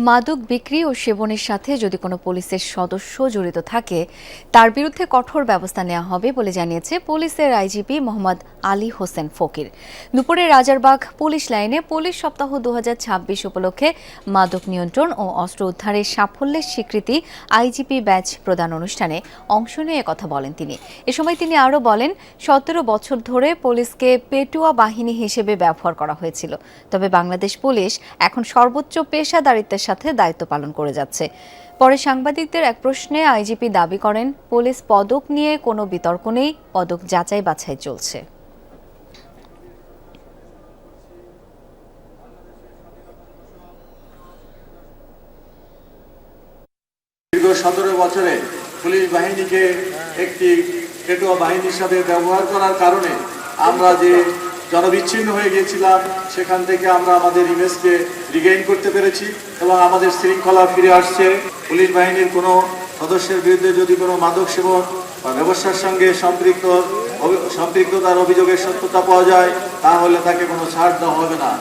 মাদক বিক্রি ও সেবনের সাথে যদি কোনো পুলিশের সদস্য জড়িত থাকে তার বিরুদ্ধে কঠোর ব্যবস্থা নেওয়া হবে বলে জানিয়েছে পুলিশের আইজিপি মোহাম্মদ আলী হোসেন ফকির। দুপুরে রাজারবাগ পুলিশ লাইনে পুলিশ সপ্তাহ 2026 উপলক্ষে মাদক নিয়ন্ত্রণ ও অস্ত্র উদ্ধারের সাফল্যের স্বীকৃতি আইজিপি ব্যাচ প্রদান অনুষ্ঠানে অংশ নিয়ে কথা বলেন তিনি। এ সময় তিনি আরও বলেন, 17 বছর ধরে পুলিশকে পেটুয়া বাহিনী হিসেবে ব্যবহার করা হয়েছিল, তবে বাংলাদেশ পুলিশ এখন সর্বোচ্চ পেশাদারিত্বের সাথে দায়িত্ব পালন করে যাচ্ছে। পরে সাংবাদিকদের এক প্রশ্নে আইজিপি দাবি করেন, পুলিশ পদক নিয়ে কোনো বিতর্ক নেই, পদক যাচাই বাছাই চলছে। দীর্ঘ 17 বছরে পুলিশ বাহিনীকে একটি পেটুয়া বাহিনী হিসাবে ব্যবহার করার কারণে আমরা যে জনবিচ্ছিন্ন হয়ে গিয়েছিলাম, সেখান থেকে আমরা আমাদের ইমেজকে রিগেইন করতে পেরেছি এবং আমাদের শৃঙ্খলা ফিরে আসছে। পুলিশ বাহিনীর কোনো সদস্যের বিরুদ্ধে যদি কোনো মাদক সেবন বা ব্যবসার সঙ্গে সম্পৃক্ততার অভিযোগের সত্যতা পাওয়া যায়, তাহলে তাকে কোনো ছাড় দেওয়া হবে না।